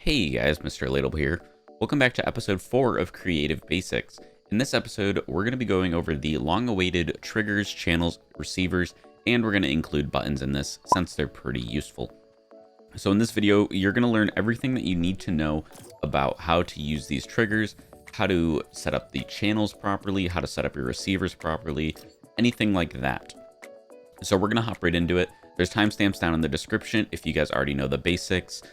Hey guys, Mr.Relatable here. Welcome back to episode 4 of Creative Basics. In this episode, we're going to be going over the long-awaited triggers, channels, receivers, and we're going to include buttons in this since they're pretty useful. So in this video, you're going to learn everything that you need to know about how to use these triggers, how to set up the channels properly, how to set up your receivers properly, anything like that. So we're going to hop right into it. There's timestamps down in the description if you guys already know the basics,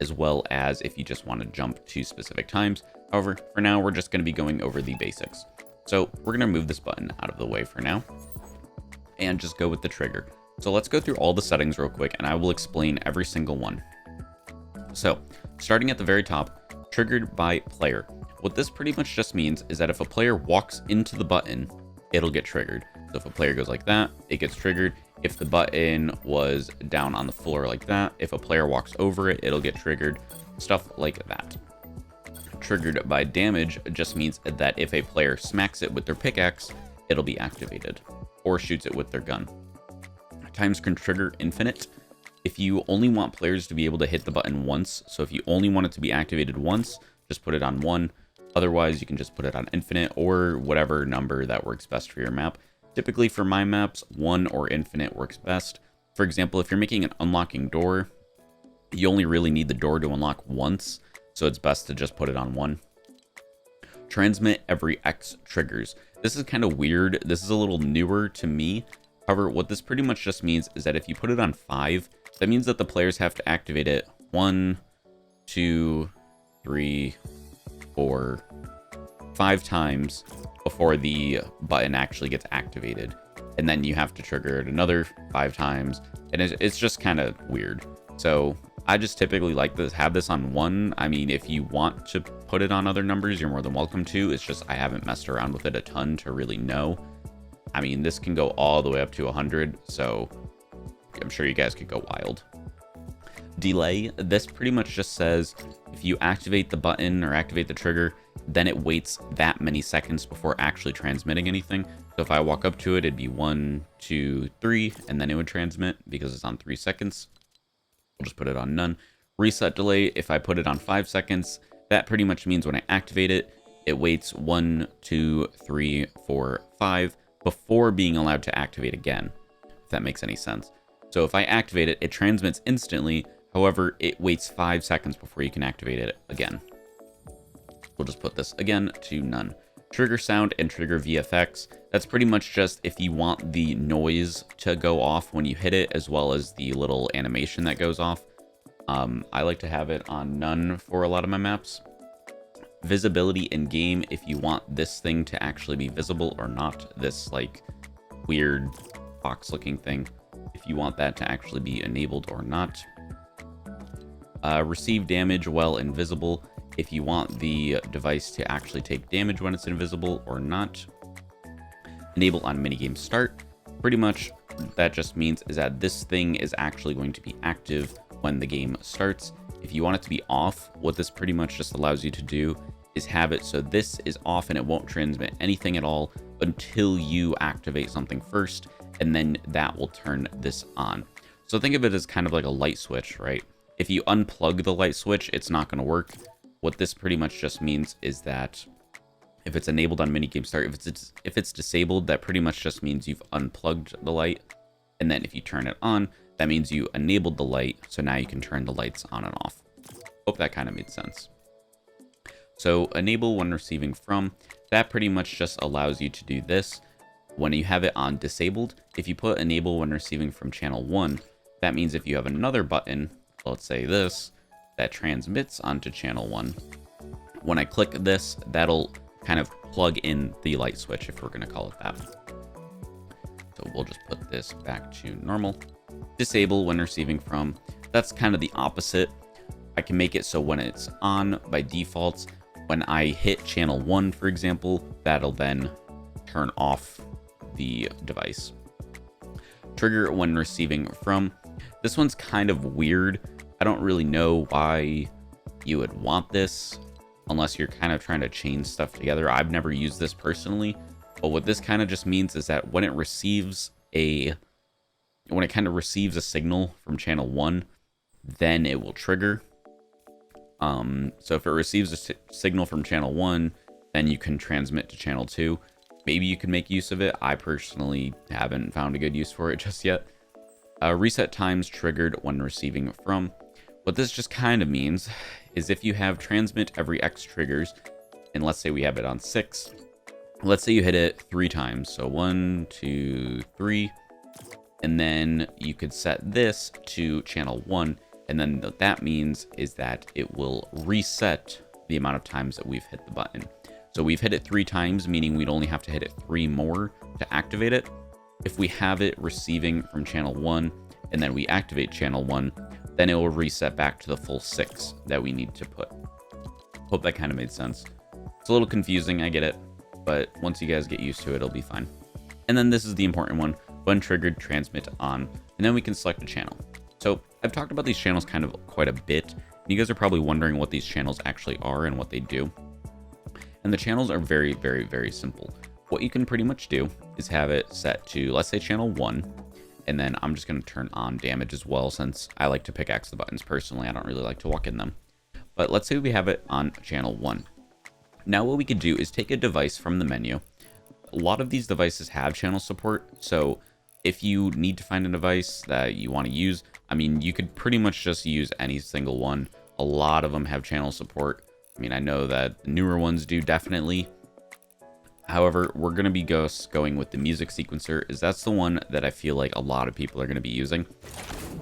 as well as if you just want to jump to specific times. However, for now, we're just going to be going over the basics. So we're going to move this button out of the way for now and just go with the trigger. So let's go through all the settings real quick and I will explain every single one. So starting at the very top, triggered by player. What this pretty much just means is that if a player walks into the button, it'll get triggered. So if a player goes like that, it gets triggered. If the button was down on the floor like that, if a player walks over it, it'll get triggered. Stuff like that. Triggered by damage just means that if a player smacks it with their pickaxe, it'll be activated, or shoots it with their gun. Times can trigger infinite. If you only want players to be able to hit the button once, so if you only want it to be activated once, just put it on 1. Otherwise, you can just put it on infinite or whatever number that works best for your map. Typically for my maps, 1 or infinite works best. For example, if you're making an unlocking door, you only really need the door to unlock once, so it's best to just put it on 1. Transmit every X triggers. This is kind of weird. This is a little newer to me. However, what this pretty much just means is that if you put it on 5, that means that the players have to activate it 1, 2, 3, 4, 5 times before the button actually gets activated, and then you have to trigger it another 5 times, and it's just kind of weird. So I just typically like to have this on 1. I mean, if you want to put it on other numbers, you're more than welcome to. It's just I haven't messed around with it a ton to really know. I mean, this can go all the way up to 100, so I'm sure you guys could go wild. Delay, this pretty much just says if you activate the button or activate the trigger, then it waits that many seconds before actually transmitting anything. So if I walk up to it, it'd be 1, 2, 3, and then it would transmit because it's on 3 seconds. We'll just put it on none. Reset delay, if I put it on 5 seconds, that pretty much means when I activate it, it waits 1, 2, 3, 4, 5 before being allowed to activate again, if that makes any sense. So if I activate it, it transmits instantly. However, it waits 5 seconds before you can activate it again. We'll just put this again to none. Trigger sound and trigger VFX. That's pretty much just if you want the noise to go off when you hit it, as well as the little animation that goes off. I like to have it on none for a lot of my maps. Visibility in game, if you want this thing to actually be visible or not, this like weird box looking thing, if you want that to actually be enabled or not. Receive damage while invisible, if you want the device to actually take damage when it's invisible or not. Enable on minigame start. Pretty much that just means is that this thing is actually going to be active when the game starts. If you want it to be off, what this pretty much just allows you to do is have it so this is off and it won't transmit anything at all until you activate something first, and then that will turn this on. So think of it as kind of like a light switch, right? If you unplug the light switch, it's not going to work. What this pretty much just means is that if it's enabled on minigame start, if it's disabled, that pretty much just means you've unplugged the light. And then if you turn it on, that means you enabled the light. So now you can turn the lights on and off. Hope that kind of made sense. So enable when receiving from, that pretty much just allows you to do this. When you have it on disabled, if you put enable when receiving from channel 1, that means if you have another button, let's say this, that transmits onto channel 1, when I click this, that'll kind of plug in the light switch, if we're going to call it that. So we'll just put this back to normal. Disable when receiving from, that's kind of the opposite. I can make it so when it's on by default, when I hit channel 1, for example, that'll then turn off the device. Trigger when receiving from, this one's kind of weird. I don't really know why you would want this unless you're kind of trying to chain stuff together. I've never used this personally, but what this kind of just means is that when it kind of receives a signal from channel 1, then it will trigger. So if it receives a signal from channel 1, then you can transmit to channel 2. Maybe you can make use of it. I personally haven't found a good use for it just yet. Reset times triggered when receiving from. What this just kind of means is if you have transmit every X triggers, and let's say we have it on 6, let's say you hit it 3 times. So 1, 2, 3, and then you could set this to channel 1. And then what that means is that it will reset the amount of times that we've hit the button. So we've hit it 3 times, meaning we'd only have to hit it 3 more to activate it. If we have it receiving from channel 1 and then we activate channel 1, then it will reset back to the full 6 that we need to put. Hope that kind of made sense. It's a little confusing, I get it, but once you guys get used to it, it'll be fine. And then this is the important one, when triggered, transmit on, and then we can select a channel. So I've talked about these channels kind of quite a bit. You guys are probably wondering what these channels actually are and what they do. And the channels are very, very, very simple. What you can pretty much do is have it set to, let's say, channel 1. And then I'm just going to turn on damage as well, since I like to pickaxe the buttons personally. I don't really like to walk in them. But let's say we have it on channel 1. Now what we could do is take a device from the menu. A lot of these devices have channel support. So if you need to find a device that you want to use, I mean, you could pretty much just use any single one. A lot of them have channel support. I mean, I know that the newer ones do, definitely. However, we're going to be going with the music sequencer, as that's the one that I feel like a lot of people are going to be using.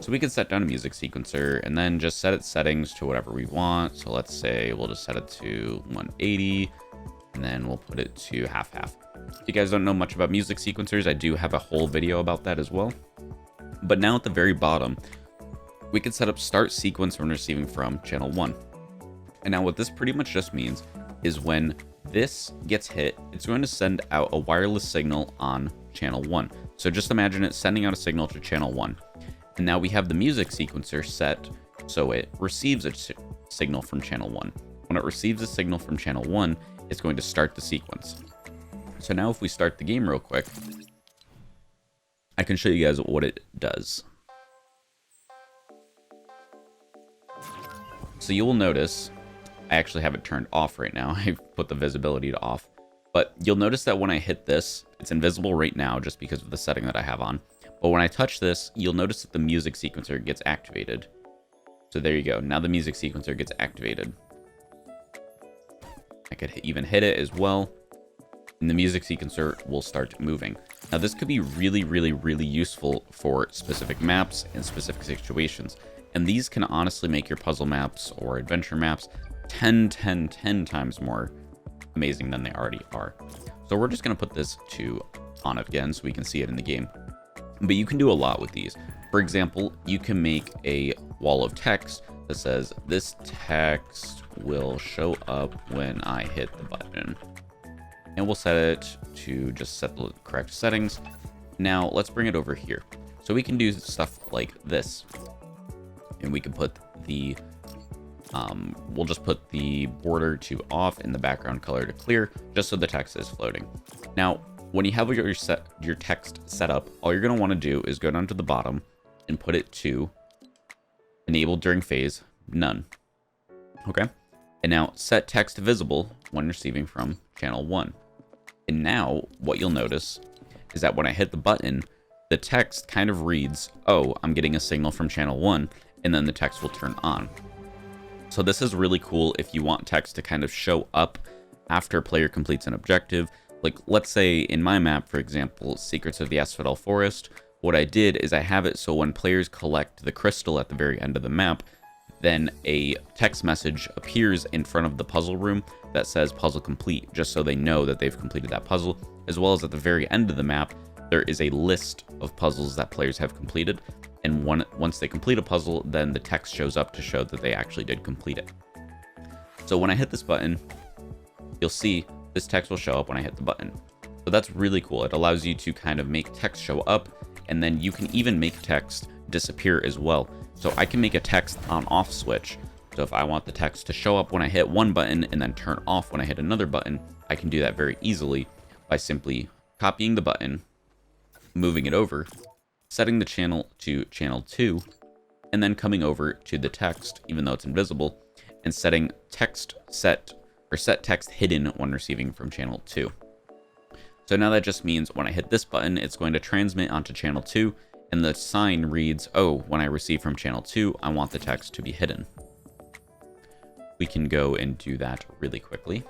So we can set down a music sequencer and then just set its settings to whatever we want. So let's say we'll just set it to 180 and then we'll put it to half-half. If you guys don't know much about music sequencers, I do have a whole video about that as well. But now at the very bottom, we can set up start sequence when receiving from channel 1. And now what this pretty much just means is when this gets hit, it's going to send out a wireless signal on channel 1. So just imagine it sending out a signal to channel 1. And now we have the music sequencer set so it receives a signal from channel 1. When it receives a signal from channel 1, it's going to start the sequence. So now if we start the game real quick, I can show you guys what it does. So you will notice, I actually have it turned off right now. I've put the visibility to off. But you'll notice that when I hit this, it's invisible right now just because of the setting that I have on. But when I touch this, you'll notice that the music sequencer gets activated. So there you go. Now the music sequencer gets activated. I could even hit it as well, and the music sequencer will start moving. Now this could be really, really, really useful for specific maps and specific situations. And these can honestly make your puzzle maps or adventure maps 10 times more amazing than they already are. So we're just going to put this to on again so we can see it in the game. But you can do a lot with these. For example, you can make a wall of text that says, this text will show up when I hit the button. And we'll set it to just set the correct settings. Now let's bring it over here. So we can do stuff like this. And we can put the, we'll just put the border to off and the background color to clear, just so the text is floating. Now, when you have your text set up, all you're going to want to do is go down to the bottom and put it to enabled during phase, none. Okay. And now set text visible when receiving from channel 1. And now what you'll notice is that when I hit the button, the text kind of reads, oh, I'm getting a signal from channel 1, and then the text will turn on. So this is really cool if you want text to kind of show up after a player completes an objective. Like, let's say in my map, for example, Secrets of the Asphodel Forest, what I did is I have it so when players collect the crystal at the very end of the map, then a text message appears in front of the puzzle room that says puzzle complete, just so they know that they've completed that puzzle, as well as at the very end of the map, there is a list of puzzles that players have completed. And once they complete a puzzle, then the text shows up to show that they actually did complete it. So when I hit this button, you'll see this text will show up when I hit the button. So that's really cool. It allows you to kind of make text show up, and then you can even make text disappear as well. So I can make a text on off switch. So if I want the text to show up when I hit one button and then turn off when I hit another button, I can do that very easily by simply copying the button, moving it over, setting the channel to channel 2, and then coming over to the text, even though it's invisible, and setting text set text hidden when receiving from channel 2. So now that just means when I hit this button, it's going to transmit onto channel 2, and the sign reads, oh, when I receive from channel 2, I want the text to be hidden. We can go and do that really quickly.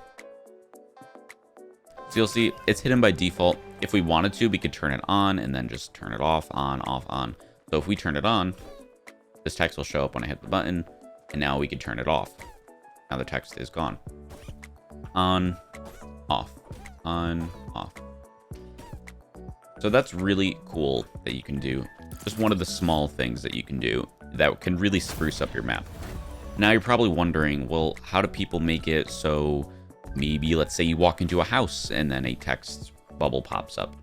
So you'll see it's hidden by default. If we wanted to, we could turn it on and then just turn it off, on, off, on. So if we turn it on, this text will show up when I hit the button, and now we could turn it off. Now the text is gone. On, off, on, off. So that's really cool that you can do. Just one of the small things that you can do that can really spruce up your map. Now you're probably wondering, well, how do people make it so maybe, let's say you walk into a house and then a text bubble pops up?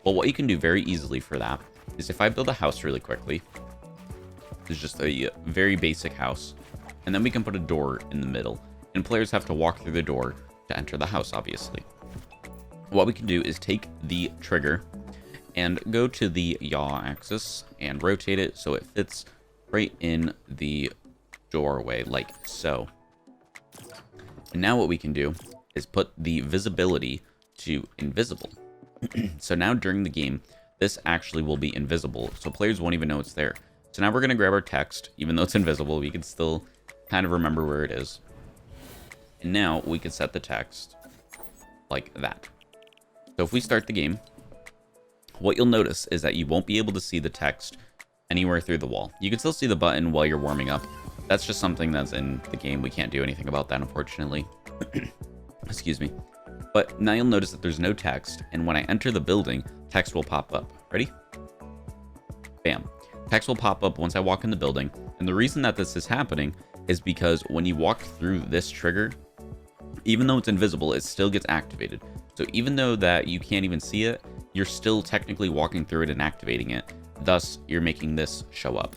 Well, what you can do very easily for that is if I build a house really quickly, it's just a very basic house, and then we can put a door in the middle, and players have to walk through the door to enter the house, obviously. What we can do is take the trigger and go to the yaw axis and rotate it so it fits right in the doorway, like so. And now what we can do is put the visibility to invisible. So now during the game, this actually will be invisible, so players won't even know it's there. So now we're going to grab our text. Even though it's invisible, we can still kind of remember where it is. And now we can set the text like that. So if we start the game, what you'll notice is that you won't be able to see the text anywhere through the wall. You can still see the button while you're warming up. That's just something that's in the game. We can't do anything about that, unfortunately. Excuse me. But now you'll notice that there's no text, and when I enter the building, text will pop up. Ready? Bam. Text will pop up once I walk in the building, and the reason that this is happening is because when you walk through this trigger, even though it's invisible, it still gets activated. So even though that you can't even see it, you're still technically walking through it and activating it. Thus, you're making this show up.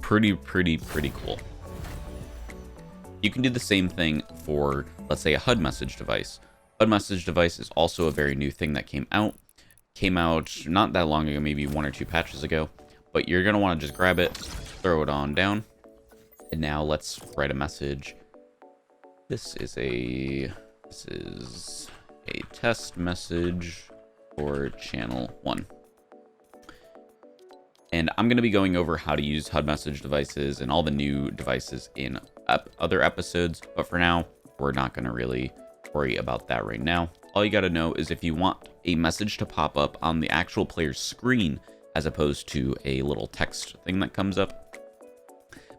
Pretty cool. You can do the same thing for, let's say, a Hud Message Device. Hud Message Device is also a very new thing that came out. Came out not that long ago, maybe 1 or 2 patches ago. But you're going to want to just grab it, throw it on down. And now let's write a message. This is a test message for channel 1. And I'm going to be going over how to use Hud Message Devices and all the new devices in other episodes. But for now, we're not going to really worry about that right now. All you got to know is if you want a message to pop up on the actual player's screen, as opposed to a little text thing that comes up,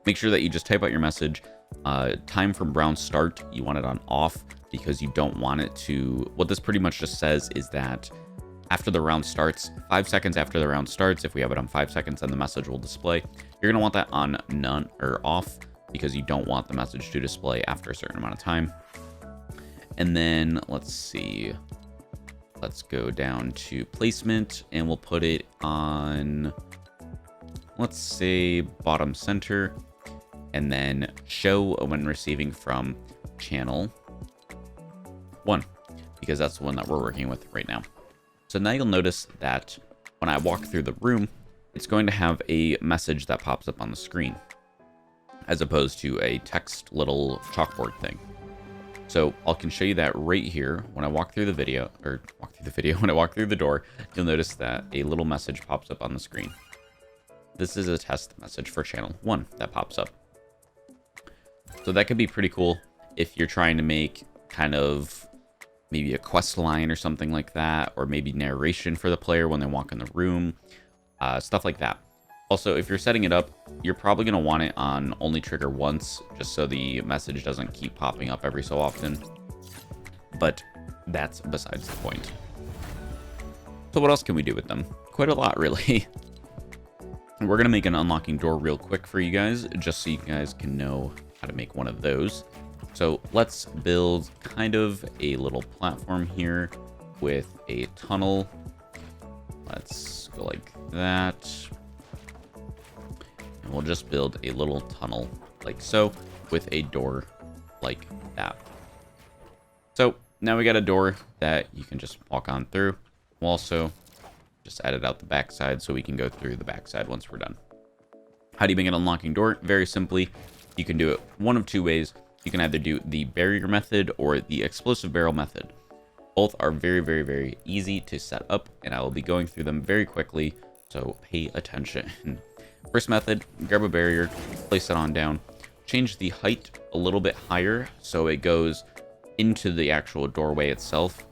make sure that you just type out your message. Time from round start, you want it on off because you don't want it to... What this pretty much just says is that after the round starts, 5 seconds after the round starts, if we have it on 5 seconds, then the message will display. You're going to want that on none or off because you don't want the message to display after a certain amount of time. And then let's see. Let's go down to placement and we'll put it on, let's say, bottom center, and then show when receiving from channel 1 because that's the one that we're working with right now. So now you'll notice that when I walk through the room, it's going to have a message that pops up on the screen as opposed to a text little chalkboard thing. So I can show you that right here. When I walk through the video, when I walk through the door, you'll notice that a little message pops up on the screen. This is a test message for channel 1 that pops up. So that could be pretty cool if you're trying to make kind of maybe a quest line or something like that, or maybe narration for the player when they walk in the room, stuff like that. Also, if you're setting it up, you're probably going to want it on only trigger once, just so the message doesn't keep popping up every so often. But that's besides the point. So what else can we do with them? Quite a lot, really. We're going to make an unlocking door real quick for you guys, just so you guys can know how to make one of those. So let's build kind of a little platform here with a tunnel. Let's go like that. And we'll just build a little tunnel like so with a door like that. So now we got a door that you can just walk on through. We'll also just edit out the backside so we can go through the backside once we're done. How do you make an unlocking door? Very simply, You can do it one of two ways. You can either do the barrier method or the explosive barrel method. Both are very, very, very easy to set up, and I will be going through them very quickly, so pay attention. First method, grab a barrier, place it on down, change the height a little bit higher so it goes into the actual doorway itself,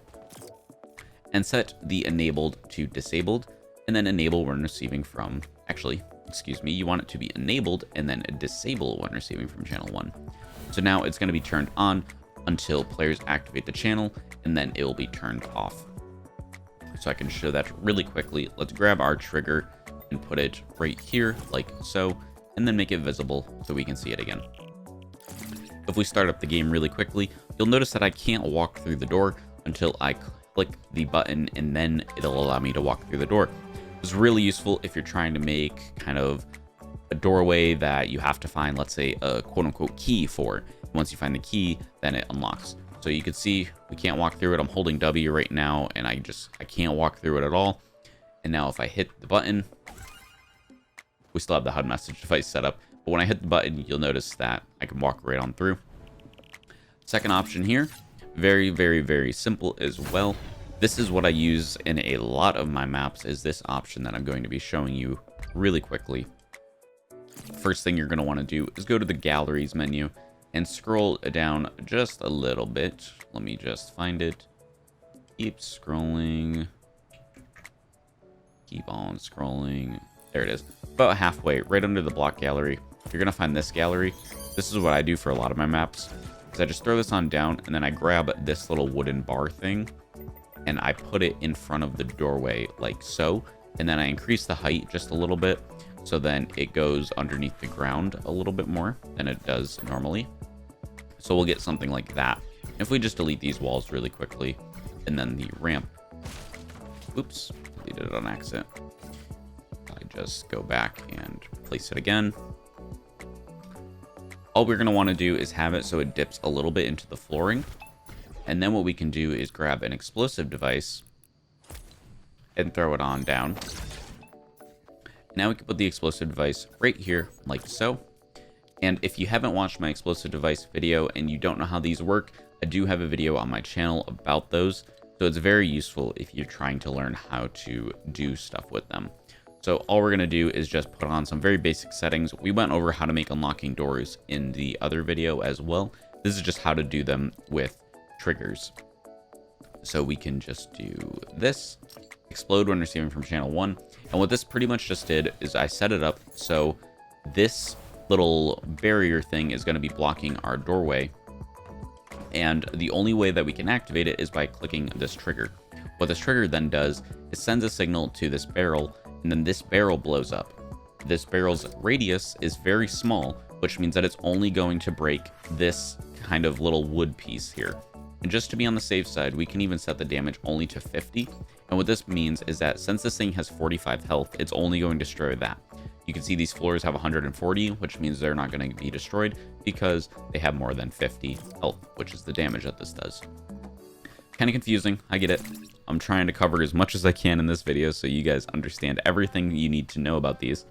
and set the enabled to disabled, and then enable when receiving from, you want it to be enabled and then disable when receiving from channel 1. So now it's going to be turned on until players activate the channel, and then it will be turned off. So I can show that really quickly. Let's grab our trigger and put it right here like so, and then make it visible so we can see it again. If we start up the game really quickly, you'll notice that I can't walk through the door until I click the button, and then it'll allow me to walk through the door. It's really useful if you're trying to make kind of a doorway that you have to find, let's say, a quote-unquote key for. Once you find the key, then it unlocks. So you can see we can't walk through it. I'm holding W right now, and I can't walk through it at all. And now if I hit the button, we still have the Hud Message Device set up, but when I hit the button, you'll notice that I can walk right on through. Second option here, very, very, very simple as well. This is what I use in a lot of my maps, is this option that I'm going to be showing you really quickly. First thing you're going to want to do is go to the galleries menu and scroll down just a little bit. Let me just find it. Keep scrolling. Keep on scrolling. There it is. About halfway, right under the block gallery, you're going to find this gallery. This is what I do for a lot of my maps. Is I just throw this on down, and then I grab this little wooden bar thing, and I put it in front of the doorway like so. And then I increase the height just a little bit, so then it goes underneath the ground a little bit more than it does normally. So we'll get something like that. If we just delete these walls really quickly, and then the ramp. Oops, deleted it on accident. I just go back and place it again. All we're going to want to do is have it so it dips a little bit into the flooring. And then what we can do is grab an explosive device and throw it on down. Now we can put the explosive device right here like so. And if you haven't watched my explosive device video and you don't know how these work, I do have a video on my channel about those. So it's very useful if you're trying to learn how to do stuff with them. So all we're going to do is just put on some very basic settings. We went over how to make unlocking doors in the other video as well. This is just how to do them with triggers. So we can just do this, explode when receiving from channel 1. And what this pretty much just did is I set it up so this little barrier thing is going to be blocking our doorway. And the only way that we can activate it is by clicking this trigger. What this trigger then does is sends a signal to this barrel, and then this barrel blows up. This barrel's radius is very small, which means that it's only going to break this kind of little wood piece here. And just to be on the safe side, we can even set the damage only to 50. And what this means is that since this thing has 45 health, it's only going to destroy that. You can see these floors have 140, which means they're not going to be destroyed because they have more than 50 health, which is the damage that this does. Kind of confusing, I get it. I'm trying to cover as much as I can in this video so you guys understand everything you need to know about these.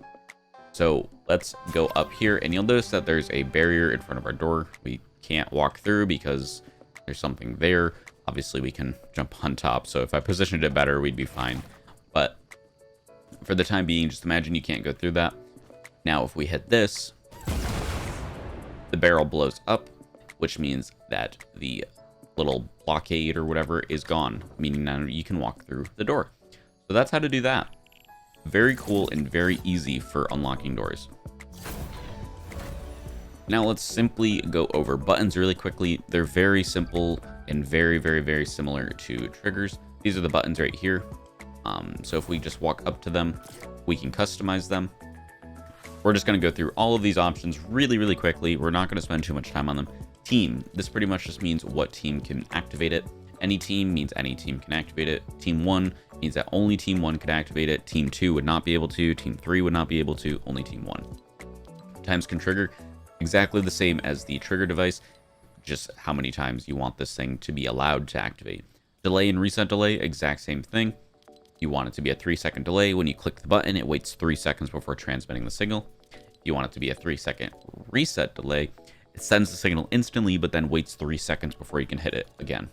So let's go up here, and you'll notice that there's a barrier in front of our door. We can't walk through because there's something there. Obviously we can jump on top, so if I positioned it better, we'd be fine. But for the time being, just imagine you can't go through that. Now if we hit this, the barrel blows up, which means that the little blockade or whatever is gone, meaning now you can walk through the door. So that's how to do that. Very cool and very easy for unlocking doors. Now let's simply go over buttons really quickly. They're very simple and very, very, very similar to triggers. These are the buttons right here. So if we just walk up to them, we can customize them. We're just going to go through all of these options really, really quickly. We're not going to spend too much time on them. Team. This pretty much just means what team can activate it. Any team means any team can activate it. Team 1 means that only Team 1 could activate it. Team 2 would not be able to. Team 3 would not be able to. Only Team 1. Times can trigger. Exactly the same as the trigger device. Just how many times you want this thing to be allowed to activate. Delay and reset delay, exact same thing. You want it to be a 3-second delay. When you click the button, it waits 3 seconds before transmitting the signal. you want it to be a 3-second reset delay, it sends the signal instantly, but then waits 3 seconds before you can hit it again.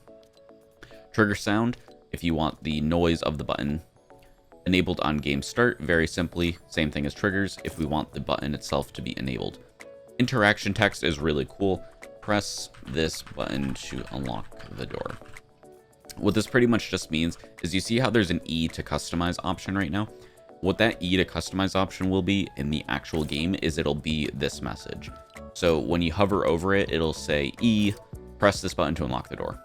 Trigger sound, if you want the noise of the button enabled on game start, very simply, same thing as triggers, if we want the button itself to be enabled. Interaction text is really cool. Press this button to unlock the door. What this pretty much just means is, you see how there's an E to customize option right now? What that E to customize option will be in the actual game is it'll be this message. So when you hover over it, it'll say E, press this button to unlock the door.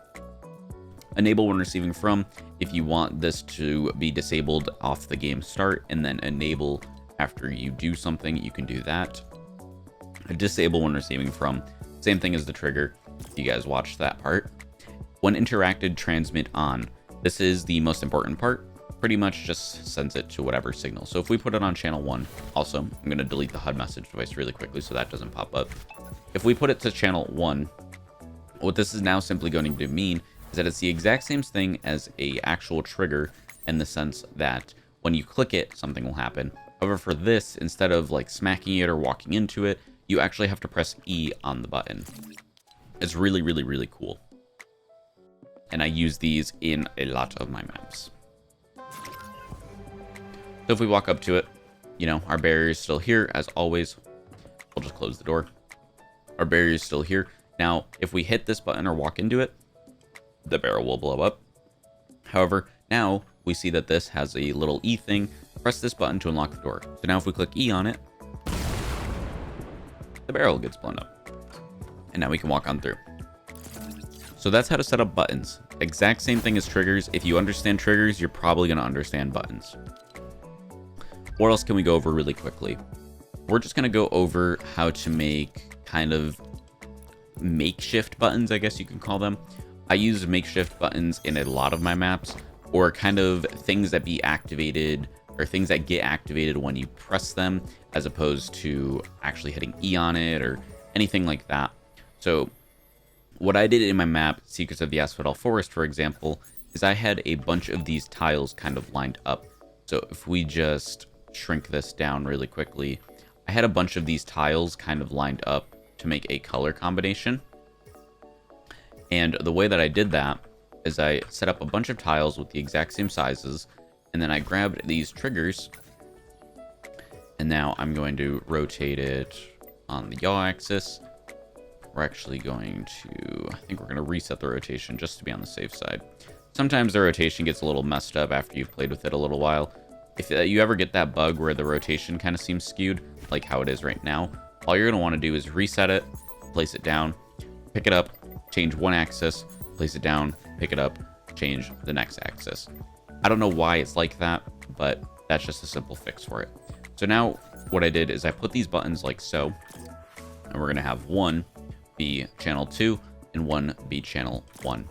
Enable when receiving from, if you want this to be disabled off the game start, and then enable after you do something, you can do that. Disable when receiving from, same thing as the trigger, if you guys watched that part. When interacted, transmit on. This is the most important part. Pretty much just sends it to whatever signal. So if we put it on channel 1, also, I'm going to delete the Hud Message Device really quickly so that doesn't pop up. If we put it to channel 1, what this is now simply going to mean is that it's the exact same thing as a actual trigger, in the sense that when you click it, something will happen. However, for this, instead of like smacking it or walking into it, you actually have to press E on the button. It's really, really, really cool. And I use these in a lot of my maps. So if we walk up to it, you know, our barrier is still here as always. We'll just close the door. Our barrier is still here. Now, if we hit this button or walk into it, the barrel will blow up. However, now we see that this has a little E thing. Press this button to unlock the door. So now if we click E on it, the barrel gets blown up. And now we can walk on through. So that's how to set up buttons. Exact same thing as triggers. If you understand triggers, you're probably going to understand buttons. What else can we go over really quickly? We're just going to go over how to make kind of makeshift buttons, I guess you can call them. I use makeshift buttons in a lot of my maps, or kind of things that be activated, or things that get activated when you press them, as opposed to actually hitting E on it or anything like that. So what I did in my map, Secrets of the Asphodel Forest, for example, is I had a bunch of these tiles kind of lined up. So if we just shrink this down really quickly, I had a bunch of these tiles kind of lined up to make a color combination. And the way that I did that is I set up a bunch of tiles with the exact same sizes, and then I grabbed these triggers, and now I'm going to rotate it on the yaw axis. We're actually going to, I think we're going to reset the rotation just to be on the safe side. Sometimes the rotation gets a little messed up after you've played with it a little while. If you ever get that bug where the rotation kind of seems skewed, like how it is right now, all you're going to want to do is reset it, place it down, pick it up, change one axis, place it down, pick it up, change the next axis. I don't know why it's like that, but that's just a simple fix for it. So now what I did is I put these buttons like so, and we're going to have one be channel 2 and one be channel 1.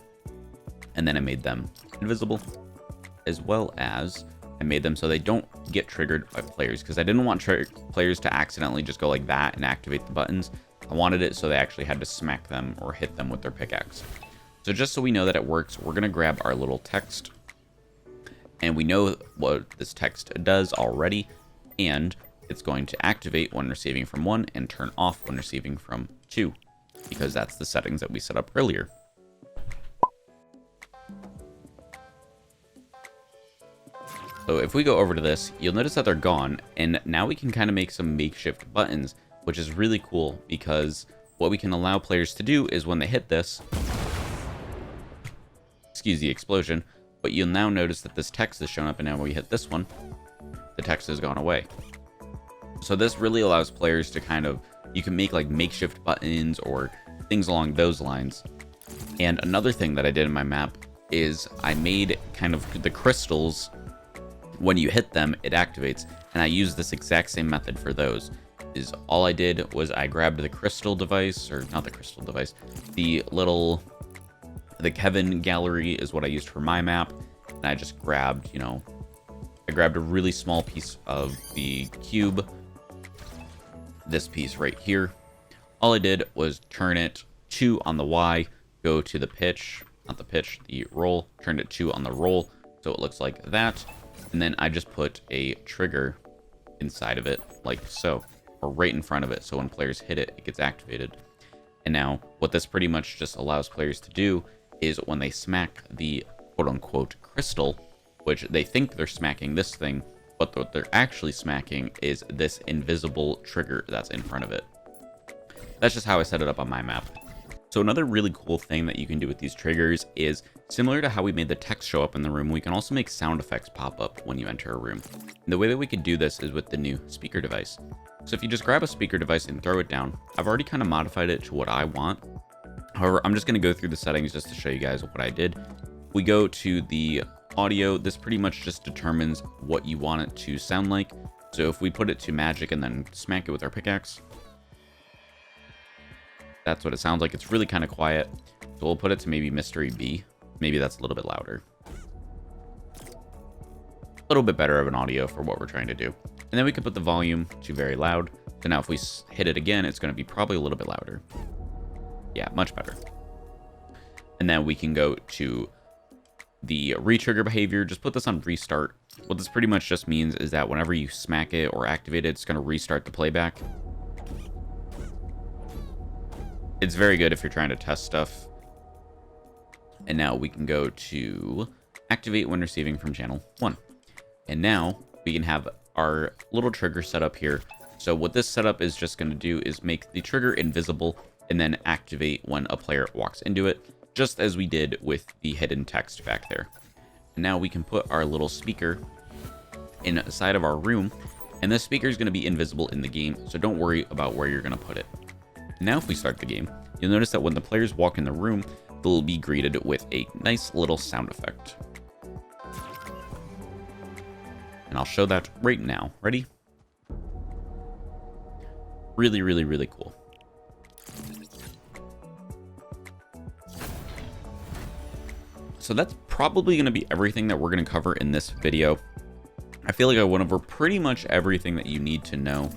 And then I made them invisible, as well as I made them so they don't get triggered by players, because I didn't want players to accidentally just go like that and activate the buttons. I wanted it so they actually had to smack them or hit them with their pickaxe. So just so we know that it works, we're going to grab our little text, and we know what this text does already, and it's going to activate when receiving from 1 and turn off when receiving from 2, because that's the settings that we set up earlier. So if we go over to this, you'll notice that they're gone, and now we can kind of make some makeshift buttons, which is really cool, because what we can allow players to do is when they hit this, excuse the explosion, but you'll now notice that this text has shown up, and now when we hit this one, the text has gone away. So this really allows players to kind of, you can make like makeshift buttons or things along those lines. And another thing that I did in my map is I made kind of the crystals, when you hit them, it activates, and I used this exact same method for those. Is all I did was I grabbed the crystal device, or not the crystal device, the Kevin gallery is what I used for my map, and I just grabbed, you know, I grabbed a really small piece of the cube, this piece right here. All I did was turn it 2 on the Y, go to the pitch, not the pitch, the roll, turned it 2 on the roll, so it looks like that, and then I just put a trigger inside of it, like so. or right in front of it. So when players hit it, it gets activated. And now what this pretty much just allows players to do is when they smack the quote unquote crystal, which they think they're smacking this thing, but what they're actually smacking is this invisible trigger that's in front of it. That's just how I set it up on my map. So another really cool thing that you can do with these triggers is similar to how we made the text show up in the room, we can also make sound effects pop up when you enter a room. And the way that we could do this is with the new speaker device. So if you just grab a speaker device and throw it down, I've already kind of modified it to what I want. However, I'm just going to go through the settings just to show you guys what I did. We go to the audio. This pretty much just determines what you want it to sound like. So if we put it to magic and then smack it with our pickaxe, that's what it sounds like. It's really kind of quiet. So we'll put it to maybe Mystery B. Maybe that's a little bit louder. A little bit better of an audio for what we're trying to do. And then we can put the volume to very loud. So now if we hit it again, it's going to be probably a little bit louder. Yeah, much better. And then we can go to the retrigger behavior. Just put this on restart. What this pretty much just means is that whenever you smack it or activate it, it's going to restart the playback. It's very good if you're trying to test stuff. And now we can go to activate when receiving from channel 1. And now we can have our little trigger set up here. So what this setup is just going to do is make the trigger invisible and then activate when a player walks into it, just as we did with the hidden text back there. And now we can put our little speaker inside of our room, and this speaker is going to be invisible in the game, so don't worry about where you're going to put it. Now if we start the game, you'll notice that when the players walk in the room, they'll be greeted with a nice little sound effect. And I'll show that right now. Ready? Really, really, really cool. So that's probably going to be everything that we're going to cover in this video. I feel like I went over pretty much everything that you need to know.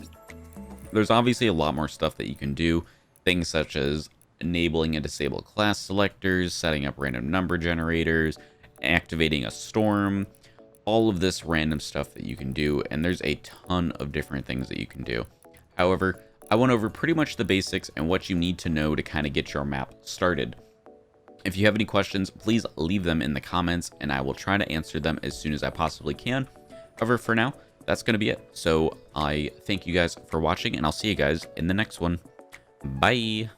There's obviously a lot more stuff that you can do. Things such as enabling and disable class selectors, setting up random number generators, activating a storm, all of this random stuff that you can do. And there's a ton of different things that you can do. However, I went over pretty much the basics and what you need to know to kind of get your map started. If you have any questions, please leave them in the comments and I will try to answer them as soon as I possibly can. However, for now, that's going to be it. So I thank you guys for watching and I'll see you guys in the next one. Bye.